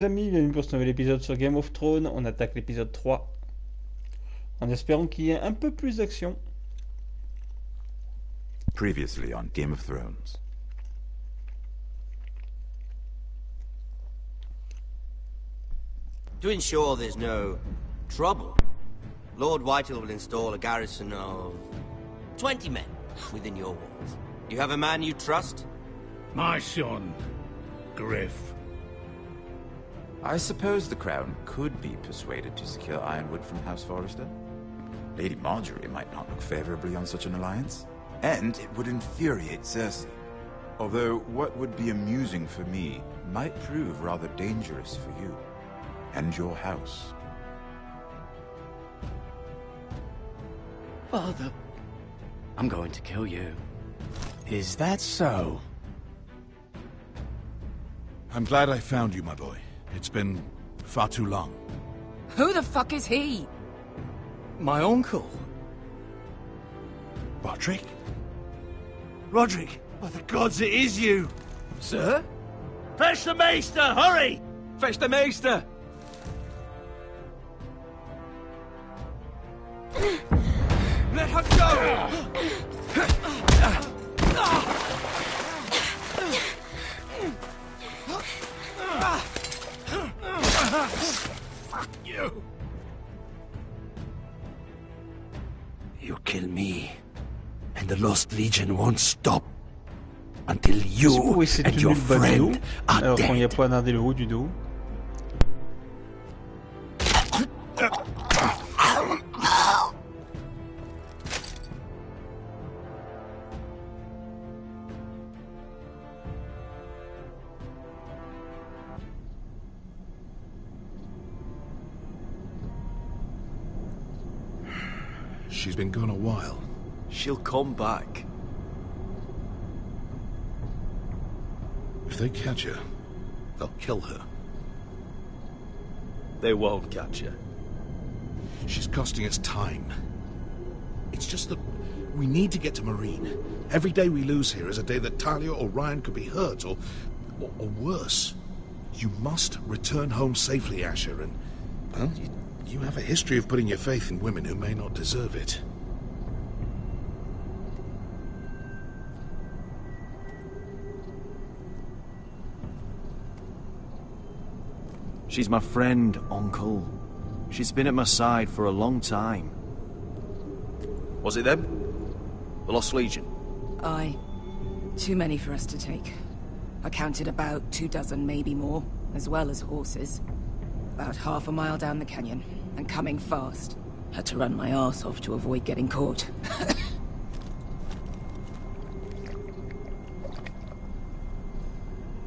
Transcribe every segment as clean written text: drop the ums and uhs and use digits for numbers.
Amis, bienvenue pour ce nouvel épisode sur Game of Thrones. On attaque l'épisode 3 en espérant qu'il y ait un peu plus d'action. Previously on Game of Thrones. To ensure there's no trouble, Lord Whitehill will install a garrison of 20 men within your walls. You have a man you trust? My son, Griff. I suppose the Crown could be persuaded to secure Ironwood from House Forrester. Lady Marjorie might not look favorably on such an alliance. And it would infuriate Cersei. Although what would be amusing for me might prove rather dangerous for you. And your house. Father, I'm going to kill you. Is that so? I'm glad I found you, my boy. It's been far too long. Who the fuck is he? My uncle. Roderick? Roderick, by the gods, it is you! Sir? Fetch the Maester, hurry! Fetch the Maester! Let her go! Fuck you! You kill me, and the Lost Legion won't stop until you Pour essayer de and tenir your le bas du friend dos, are alors quand il n'y a dead. pas nardé le haut du dos. She's been gone a while. She'll come back. If they catch her, they'll kill her. They won't catch her. She's costing us time. It's just that we need to get to Marine. Every day we lose here is a day that Talia or Ryan could be hurt, or worse. You must return home safely, Asher, and, well, you have a history of putting your faith in women who may not deserve it. She's my friend, Uncle. She's been at my side for a long time. Was it them? The Lost Legion? Aye. Too many for us to take. I counted about 24, maybe more, as well as horses. About half a mile down the canyon, and coming fast. Had to run my arse off to avoid getting caught.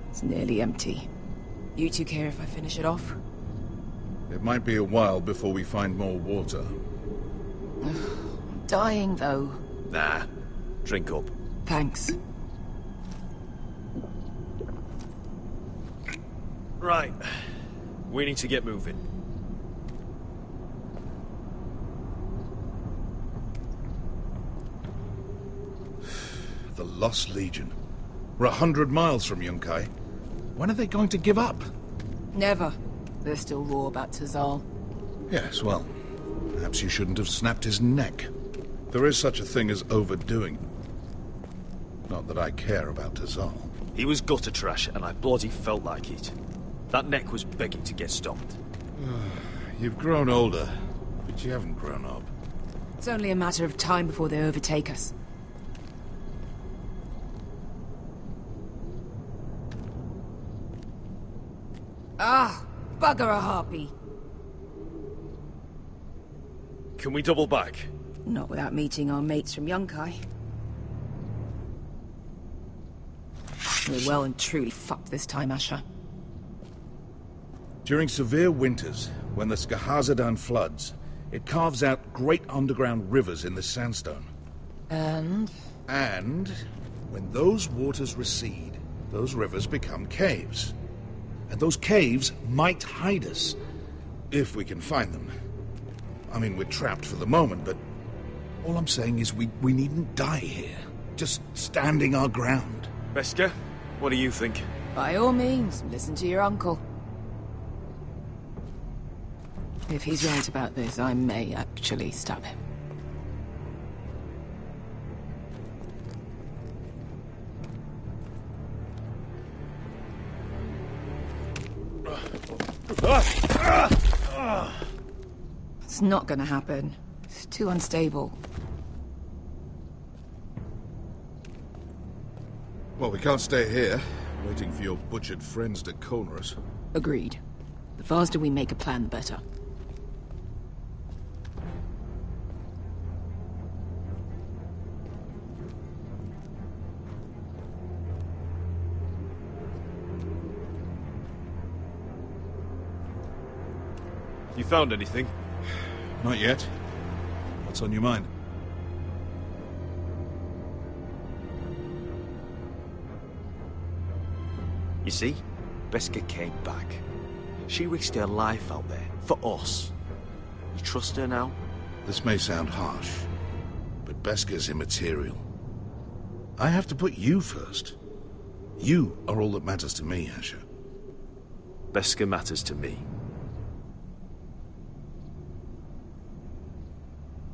It's nearly empty. You two care if I finish it off? It might be a while before we find more water. I'm dying, though. Nah. Drink up. Thanks. Right. We need to get moving. The Lost Legion. We're 100 miles from Yunkai. When are they going to give up? Never. They're still raw about Tazal. Yes, well, perhaps you shouldn't have snapped his neck. There is such a thing as overdoing. Not that I care about Tazal. He was gutter trash, and I bloody felt like it. That neck was begging to get stomped. You've grown older, but you haven't grown up. It's only a matter of time before they overtake us. Ah, bugger a harpy. Can we double back? Not without meeting our mates from Yunkai. We're well and truly fucked this time, Asher. During severe winters, when the Skahazadan floods, it carves out great underground rivers in the sandstone. And? And when those waters recede, those rivers become caves. And those caves might hide us, if we can find them. I mean, we're trapped for the moment, but all I'm saying is we needn't die here. Just standing our ground. Beskha, what do you think? By all means, listen to your uncle. If he's right about this, I may actually stab him. It's not gonna happen. It's too unstable. Well, we can't stay here, waiting for your butchered friends to corner us. Agreed. The faster we make a plan, the better. You found anything? Not yet. What's on your mind? You see, Beskha came back. She risked her life out there, for us. You trust her now? This may sound harsh, but Beskha's immaterial. I have to put you first. You are all that matters to me, Asher. Beskha matters to me.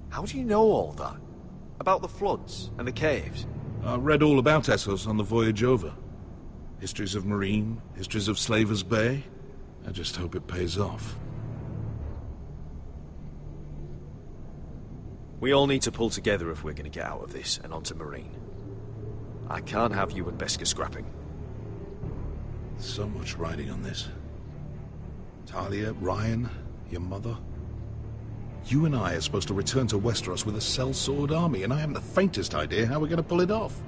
How do you know all that? About the floods and the caves? I read all about Essos on the voyage over. Histories of Marine, histories of Slaver's Bay. I just hope it pays off. We all need to pull together if we're going to get out of this and onto Marine. I can't have you and Beskha scrapping. So much riding on this. Talia, Ryan, your mother. You and I are supposed to return to Westeros with a sellsword army, and I haven't the faintest idea how we're going to pull it off.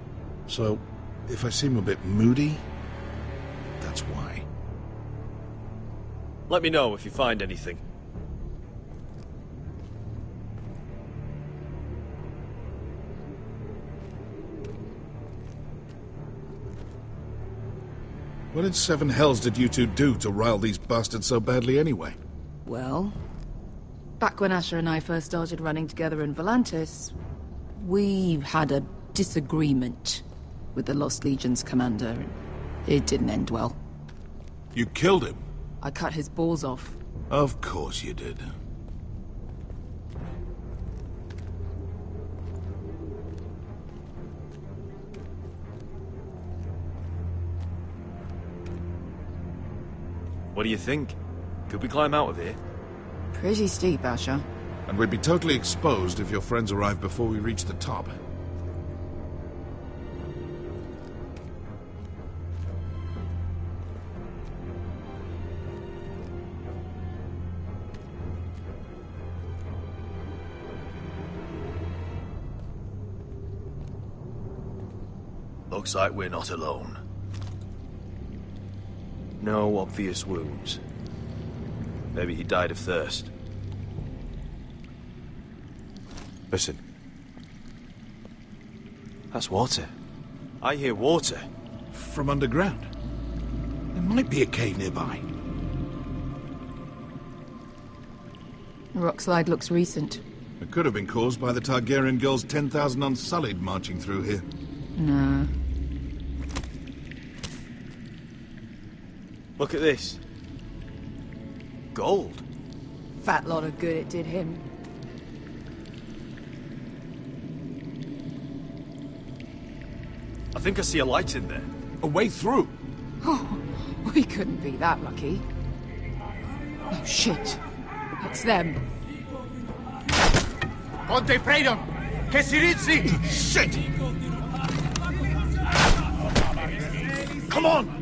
So, if I seem a bit moody, that's why. Let me know if you find anything. What in seven hells did you two do to rile these bastards so badly anyway? Well, back when Asher and I first started running together in Volantis, we had a disagreement with the Lost Legion's commander. It didn't end well. You killed him? I cut his balls off. Of course you did. What do you think? Could we climb out of here? Pretty steep, Asher. And we'd be totally exposed if your friends arrived before we reached the top. Looks like we're not alone. No obvious wounds. Maybe he died of thirst. Listen. That's water. I hear water. From underground. There might be a cave nearby. The rock slide looks recent. It could have been caused by the Targaryen girls 10,000 Unsullied marching through here. No. Look at this. Gold. Fat lot of good it did him. I think I see a light in there. A way through? Oh, we couldn't be that lucky. Oh, shit. It's them. Conte Freydon! Che si rizzi! Shit! Come on!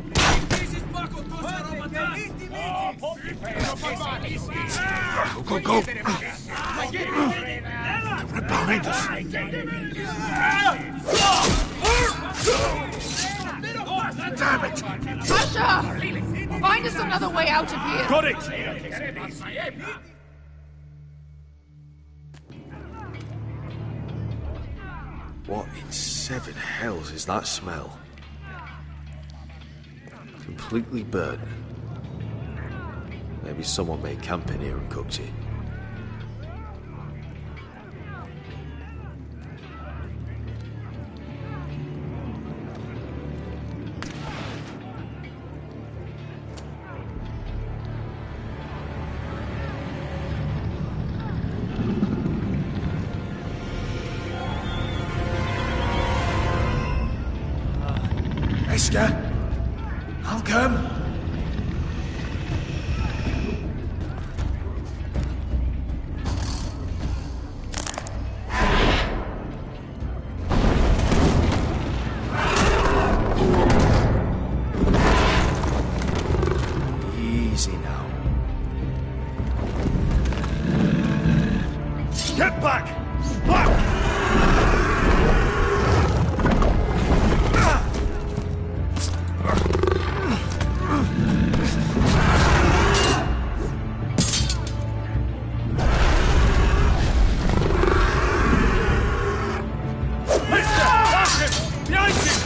Go, go! They're right behind us! Damn it! Asher! Find us another way out of here! Got it! What in seven hells is that smell? Completely burnt. Maybe someone made camp in here and cooked it. Oscar? I'll come. Easy now. Get back! Back! Behind you!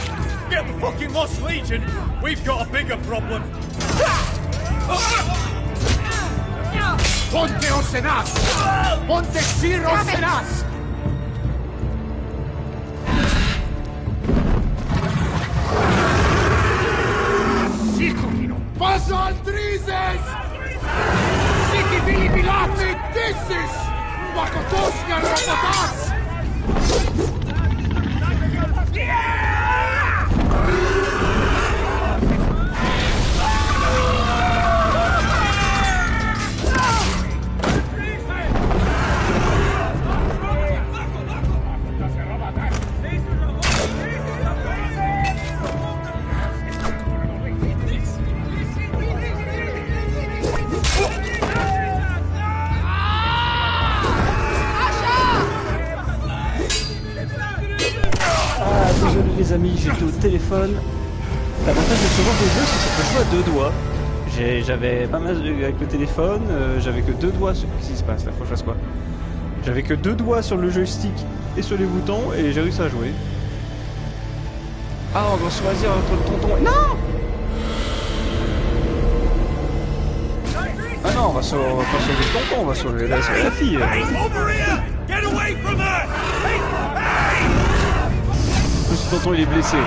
Get the fucking Lost Legion! We've got a bigger problem! Ponteos en as! Ponte Siros en as! Sikurino! Paso al Drizes! Siki Vili Bilati Dissis! Bakotosnia Rapatas! Désolé les amis, j'étais au téléphone. L'avantage de ce genre de jeu, c'est que ça peut jouer à 2 doigts. J'avais pas mal avec le téléphone, j'avais que 2 doigts sur... Qu'est-ce qui se passe là? Faut que je fasse quoi? J'avais que 2 doigts sur le joystick et sur les boutons et j'ai réussi à jouer. Ah, on doit choisir entre le tonton et... Non! Ah non, on va pas sauver le tonton, on va sauver la fille. Ce tonton il est blessé là.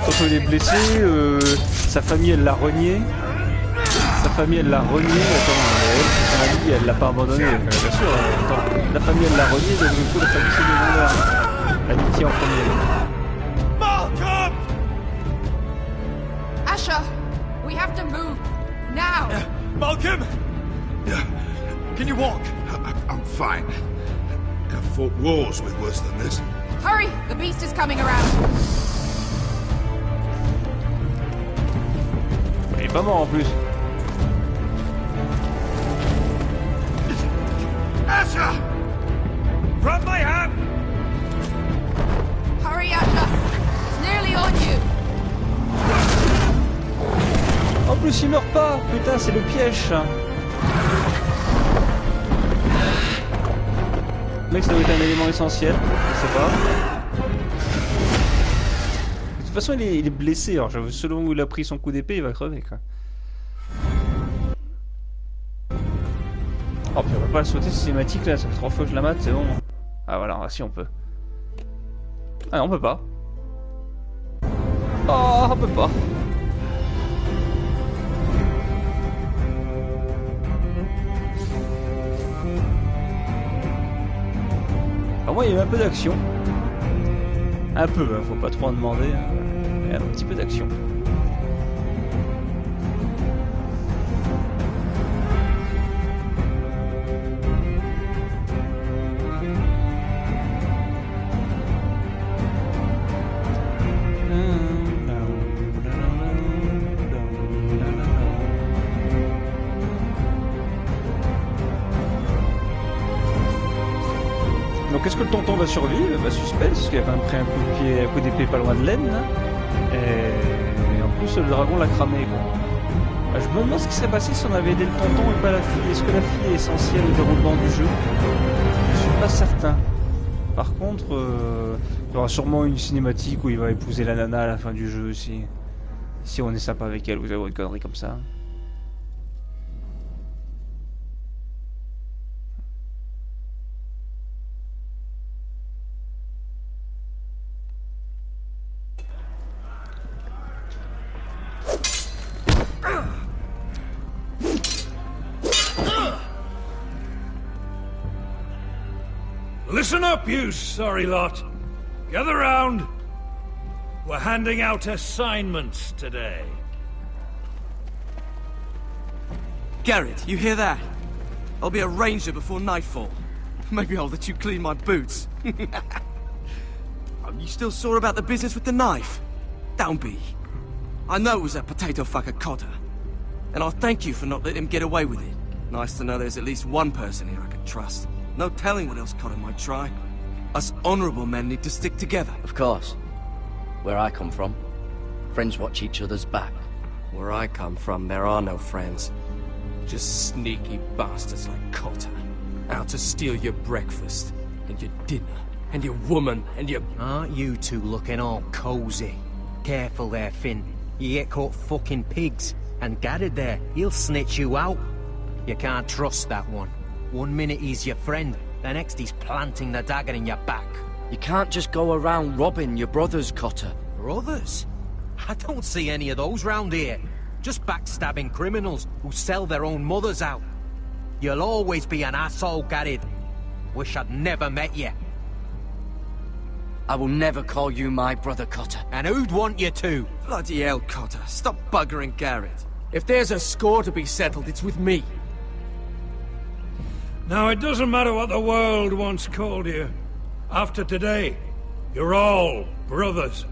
Tonton il est blessé, sa famille elle l'a renié. Attends, elle l'a pas abandonné, bien sûr. Attends, la famille elle l'a renié, donc du coup la famille c'est le bonheur. L'amitié en premier. Malcolm! Asher, we have to move now. Malcolm! Can you walk? I'm fine. I've fought wars with worse than this. Hurry, the beast is coming around. Il est pas mort en plus. Asher! Grab my hand! Hurry, Asher. It's nearly on you. En plus il meurt pas. Putain, c'est le piège. Le mec ça doit être un élément essentiel, je sais pas. De toute façon il est blessé, alors selon où il a pris son coup d'épée il va crever quoi. Oh puis on va pas la sauter systématique là, ça fait 3 fois que je la mate, c'est bon. Ah voilà, si on peut. Ah non on peut pas. Oh on peut pas. Alors moi il y a eu un peu d'action. Un peu, hein, faut pas trop en demander. Il y a un petit peu d'action. Donc est-ce que le tonton va survivre? Bah suspense, parce qu'il a quand même pris un coup de pied, un coup d'épée pas loin de l'aine. Et en plus le dragon l'a cramé quoi. Bah, je me demande ce qui serait passé si on avait aidé le tonton et pas la fille. Est-ce que la fille est essentielle au déroulement du jeu? Je suis pas certain. Par contre, il y aura sûrement une cinématique où il va épouser la nana à la fin du jeu si on est sympa avec elle, vous avez une connerie comme ça. Listen up, you sorry lot. Gather round. We're handing out assignments today. Garrett, you hear that? I'll be a ranger before nightfall. Maybe I'll let you clean my boots. Are you still sore about the business with the knife? Don't be. I know it was that potato fucker Cotter. And I'll thank you for not letting him get away with it. Nice to know there's at least one person here I can trust. No telling what else Cotter might try. Us honorable men need to stick together. Of course. Where I come from, friends watch each other's back. Where I come from, there are no friends. Just sneaky bastards like Cotter. Out to steal your breakfast, and your dinner, and your woman, and your... Aren't you two looking all cozy? Careful there, Finn. You get caught fucking pigs. And Garrett there, he'll snitch you out. You can't trust that one. One minute he's your friend, the next he's planting the dagger in your back. You can't just go around robbing your brothers, Cotter. Brothers? I don't see any of those round here. Just backstabbing criminals who sell their own mothers out. You'll always be an asshole, Garrett. Wish I'd never met you. I will never call you my brother, Cotter. And who'd want you to? Bloody hell, Cotter. Stop buggering Garrett. If there's a score to be settled, it's with me. Now, it doesn't matter what the world once called you. After today, you're all brothers.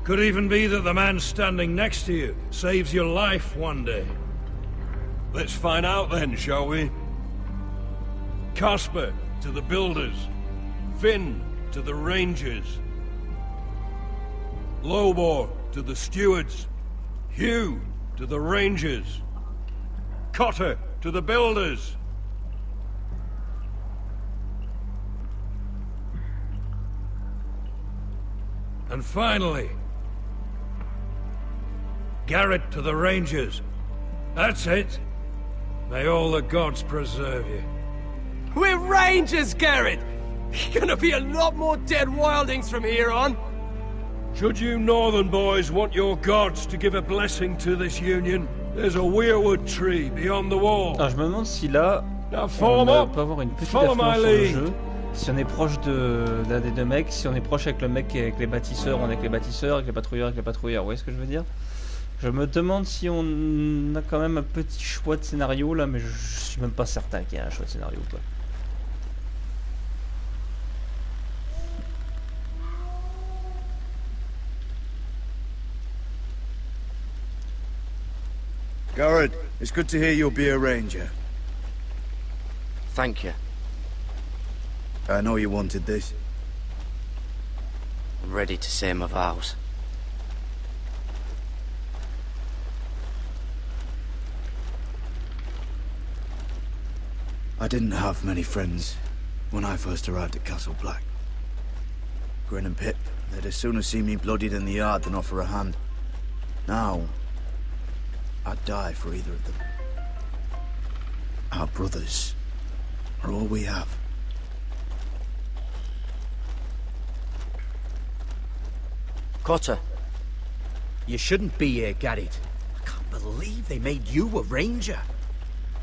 Could even be that the man standing next to you saves your life one day. Let's find out then, shall we? Casper to the builders. Finn to the rangers. Lobor to the stewards. Hugh to the rangers. Cotter to the builders. And finally, Garrett to the rangers. That's it. May all the gods preserve you. We're rangers, Garrett! Gonna be a lot more dead wildings from here on. Should you northern boys want your gods to give a blessing to this union, there's a weirwood tree beyond the wall. Alors je me demande si là, Now on follow peut avoir une up. petite Follow my influence sur le lead. jeu. Si on est proche d'un des deux mecs, si on est proche avec le mec qui est avec les bâtisseurs, on est avec les bâtisseurs, avec les patrouilleurs, vous voyez ce que je veux dire? Je me demande si on a quand même un petit choix de scénario là, mais je suis même pas certain qu'il y ait un choix de scénario quoi. Garrett, it's good to hear you'll be a ranger. Thank you. I know you wanted this. I'm ready to say my vows. I didn't have many friends when I first arrived at Castle Black. Grin and Pip, they'd as soon have seen me bloodied in the yard than offer a hand. Now, I'd die for either of them. Our brothers are all we have. Cotter. You shouldn't be here, Garrett. I can't believe they made you a ranger.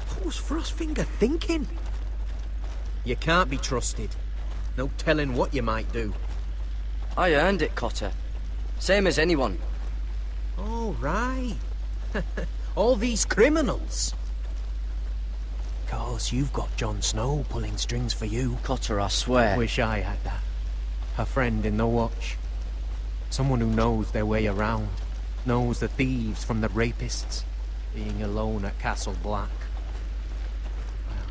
What was Frostfinger thinking? You can't be trusted. No telling what you might do. I earned it, Cotter. Same as anyone. Oh, right. All these criminals. 'Cause you've got Jon Snow pulling strings for you. Cotter, I swear. Wish I had that. A friend in the Watch. Someone who knows their way around. Knows the thieves from the rapists. Being alone at Castle Black. Well,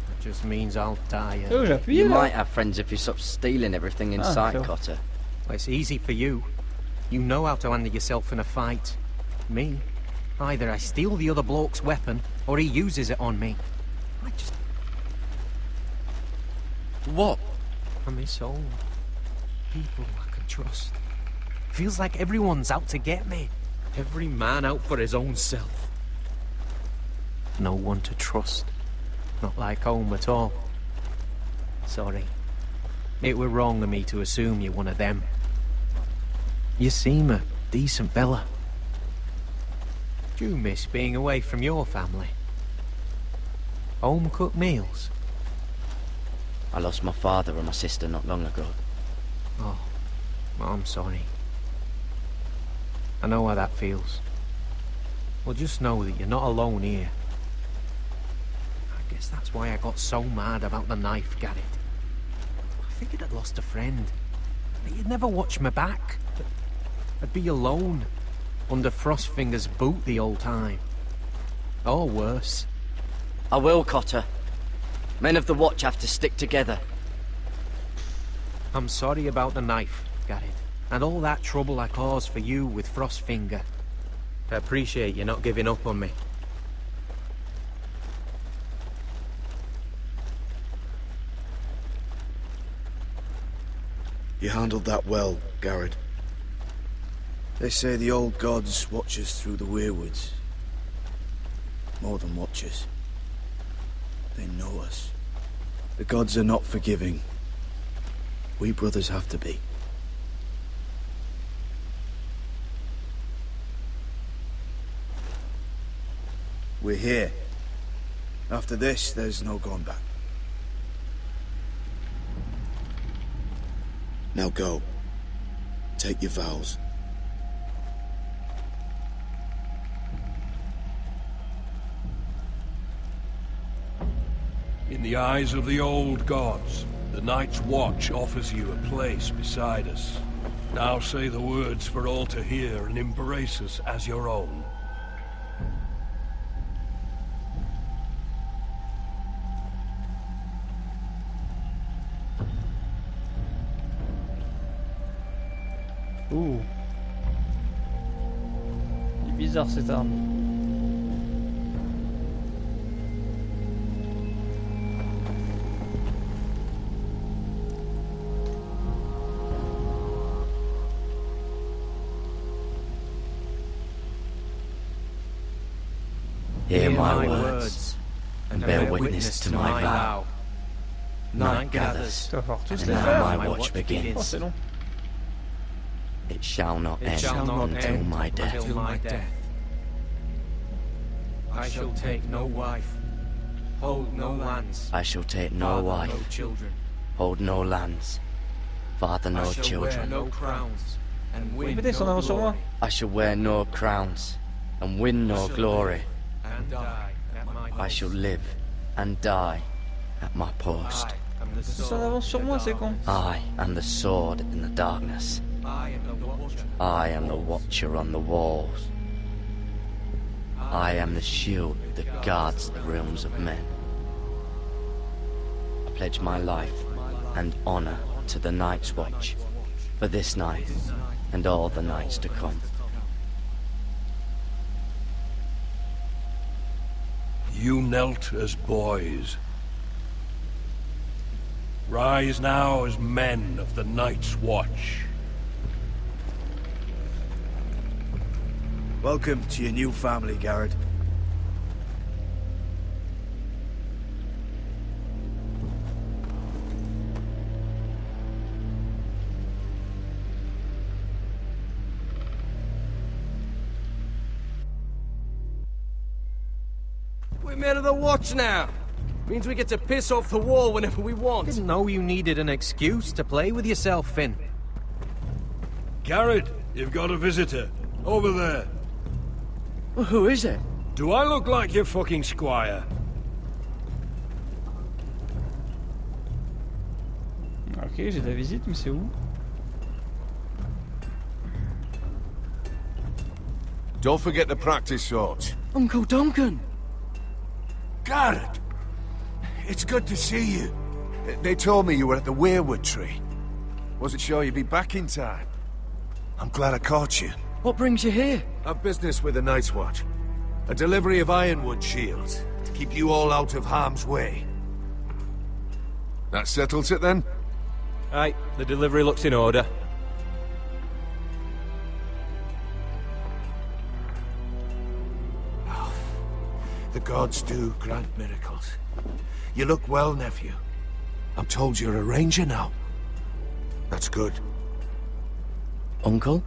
that just means I'll die. You might have friends if you stop stealing everything in sight, sure. Cotter. Well, it's easy for you. You know how to handle yourself in a fight. Me? Either I steal the other bloke's weapon, or he uses it on me. I just... What? I miss home. People I can trust. Feels like everyone's out to get me. Every man out for his own self. No one to trust. Not like home at all. Sorry. It were wrong of me to assume you're one of them. You seem a decent fella. Do you miss being away from your family? Home-cooked meals? I lost my father and my sister not long ago. Oh, well, I'm sorry. I know how that feels. Well, just know that you're not alone here. I guess that's why I got so mad about the knife, Garrett. I figured I'd lost a friend. But you'd never watch me back. I'd be alone, under Frostfinger's boot the whole time. Or worse. I will, Cotter. Men of the Watch have to stick together. I'm sorry about the knife, Garrett, and all that trouble I caused for you with Frostfinger. I appreciate you not giving up on me. You handled that well, Garrett. They say the old gods watch us through the weirwoods. More than watch us. They know us. The gods are not forgiving. We brothers have to be. We're here. After this, there's no going back. Now go. Take your vows. In the eyes of the old gods, the Night's Watch offers you a place beside us. Now say the words for all to hear and embrace us as your own. Ouh. Il est bizarre cette arme. Hear my words, and bear witness to my vow. Night gathers, and now my watch begins. It shall not end until my death. I shall take no wife, hold no lands. I shall take no wife, no children. Hold no lands, father no I shall children. wear no crowns, and win Répétez son no avant sur moi. glory. I shall wear no crowns, and win no glory. And die at my I shall live and die at my post. I am the C'est son sword avance sur in the moi, c'est dark. con. I am the sword in the darkness. I am the watcher. I am the watcher on the walls. I am the shield that guards the realms of men. I pledge my life and honor to the Night's Watch for this night and all the nights to come. You knelt as boys. Rise now as men of the Night's Watch. Welcome to your new family, Garrett. We're men of the Watch now. Means we get to piss off the wall whenever we want. Didn't know you needed an excuse to play with yourself, Finn. Garrett, you've got a visitor. Over there. Well, who is it? Do I look like your fucking squire? Ok, j'ai de la visite, mais c'est où? Don't forget to practice swords. Uncle Duncan! Garrett! It's good to see you. They told me you were at the Weirwood tree. Wasn't sure you'd be back in time. I'm glad I caught you. What brings you here? I've business with the Night's Watch. A delivery of ironwood shields, to keep you all out of harm's way. That settles it then? Aye, the delivery looks in order. The gods do grant miracles. You look well, nephew. I'm told you're a ranger now. That's good. Uncle?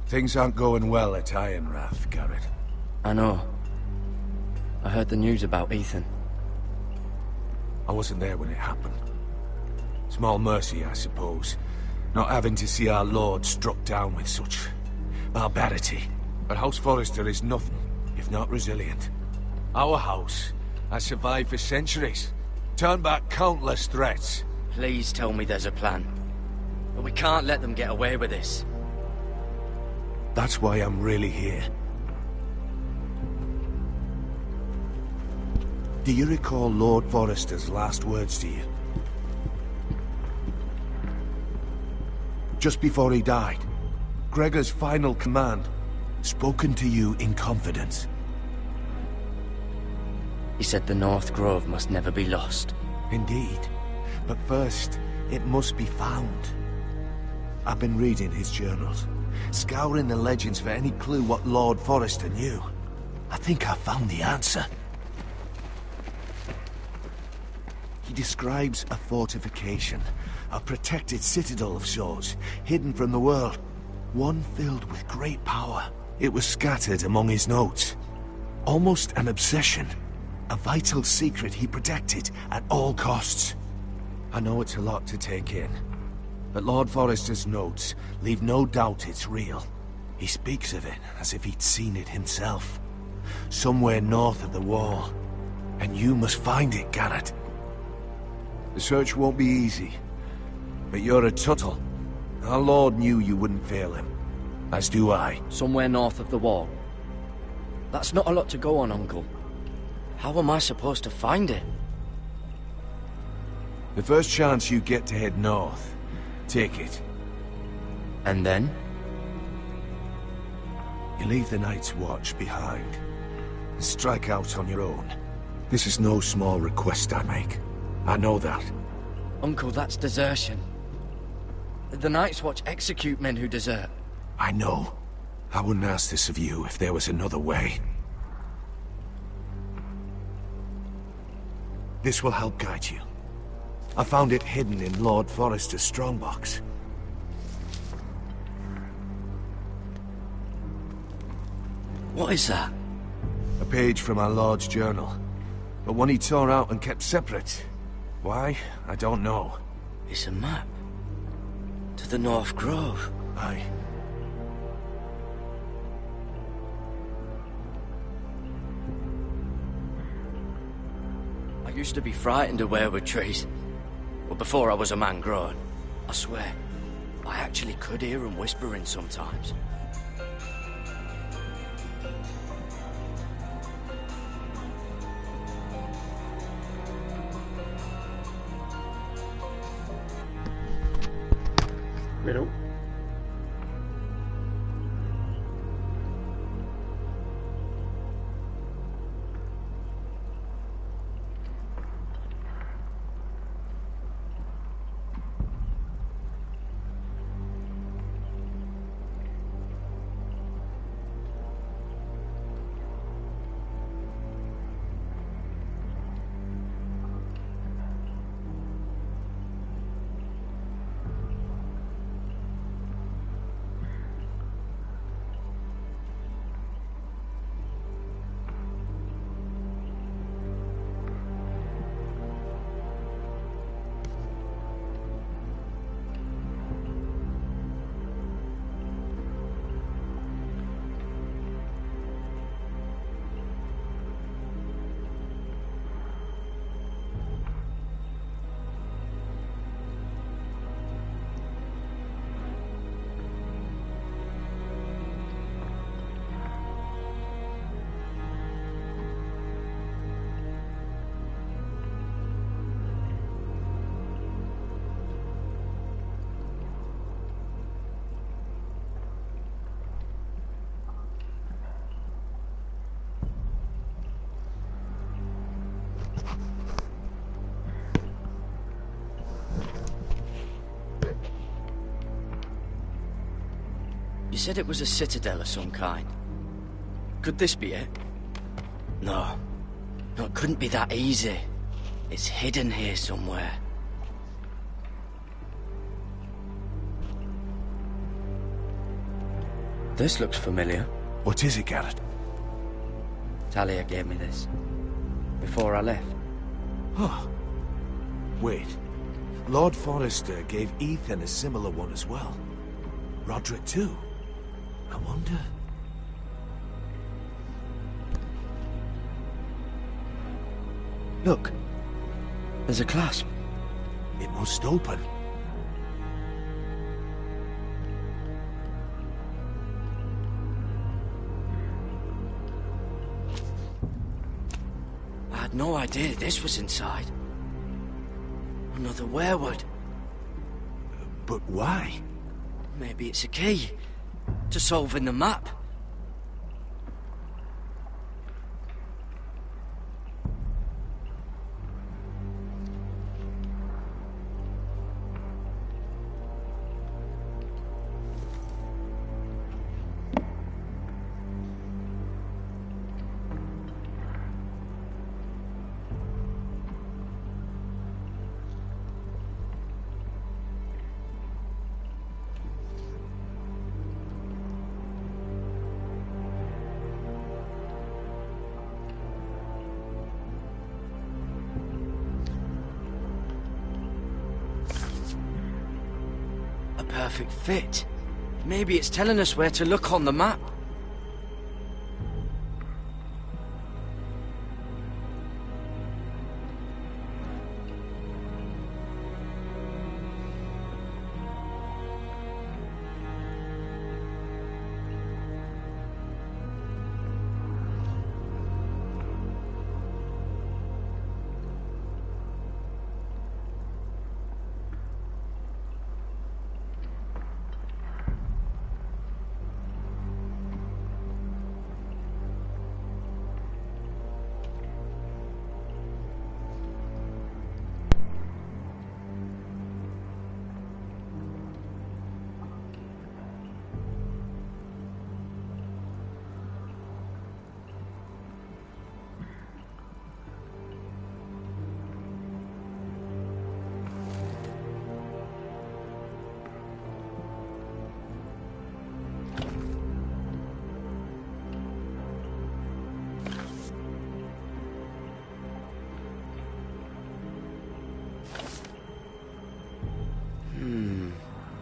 Things aren't going well at Ironrath, Garrett. I know. I heard the news about Ethan. I wasn't there when it happened. Small mercy, I suppose. Not having to see our lord struck down with such barbarity. But House Forrester is nothing if not resilient. Our house has survived for centuries, turned back countless threats. Please tell me there's a plan. But we can't let them get away with this. That's why I'm really here. Do you recall Lord Forrester's last words to you? Just before he died, Gregor's final command, spoken to you in confidence. He said the North Grove must never be lost. Indeed. But first, it must be found. I've been reading his journals, scouring the legends for any clue what Lord Forrester knew. I think I found the answer. He describes a fortification, a protected citadel of sorts, hidden from the world. One filled with great power. It was scattered among his notes. Almost an obsession. A vital secret he protected at all costs. I know it's a lot to take in, but Lord Forrester's notes leave no doubt it's real. He speaks of it as if he'd seen it himself. Somewhere north of the wall. And you must find it, Garrett. The search won't be easy, but you're a Tuttle. Our Lord knew you wouldn't fail him, as do I. Somewhere north of the wall? That's not a lot to go on, Uncle. How am I supposed to find it? The first chance you get to head north, take it. And then? You leave the Night's Watch behind, and strike out on your own. This is no small request I make. I know that. Uncle, that's desertion. The Night's Watch execute men who desert. I know. I wouldn't ask this of you if there was another way. This will help guide you. I found it hidden in Lord Forrester's strongbox. What is that? A page from our Lord's journal. But one he tore out and kept separate. Why? I don't know. It's a map. To the North Grove. Aye. I used to be frightened of weirwood trees. Well, before I was a man grown. I swear, I actually could hear them whispering sometimes. Hello. You said it was a citadel of some kind. Could this be it? No. No, it couldn't be that easy. It's hidden here somewhere. This looks familiar. What is it, Garrett? Talia gave me this. Before I left. Huh. Wait. Lord Forrester gave Ethan a similar one as well. Roderick too. I wonder... Look. There's a clasp. It must open. I had no idea this was inside. Another werewood. But why? Maybe it's a key to solving the map. Perfect fit. Maybe it's telling us where to look on the map.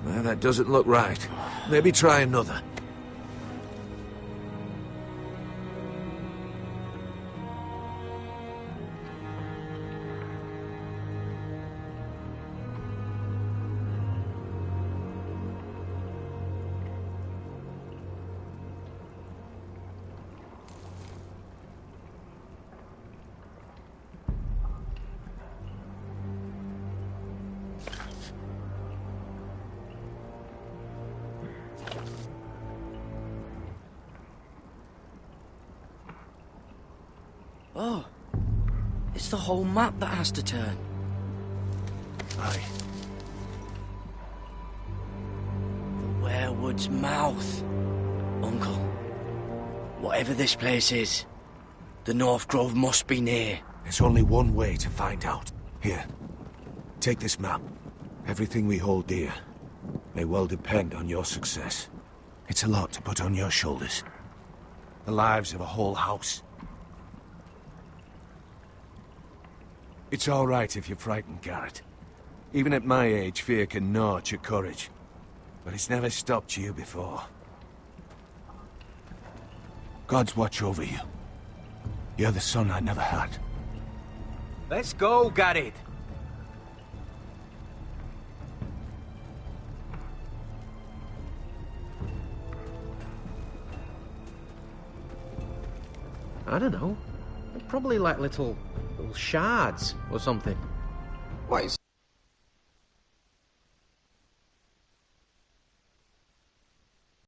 Well, that doesn't look right. Maybe try another. Oh, it's the whole map that has to turn. Aye. The werewood's mouth. Uncle, whatever this place is, the North Grove must be near. There's only one way to find out. Here, take this map. Everything we hold dear may well depend on your success. It's a lot to put on your shoulders. The lives of a whole house. It's all right if you're frightened, Garrett. Even at my age, fear can gnaw at your courage. But it's never stopped you before. God's watch over you. You're the son I never had. Let's go, Garrett. I don't know. They're probably like little shards or something. What is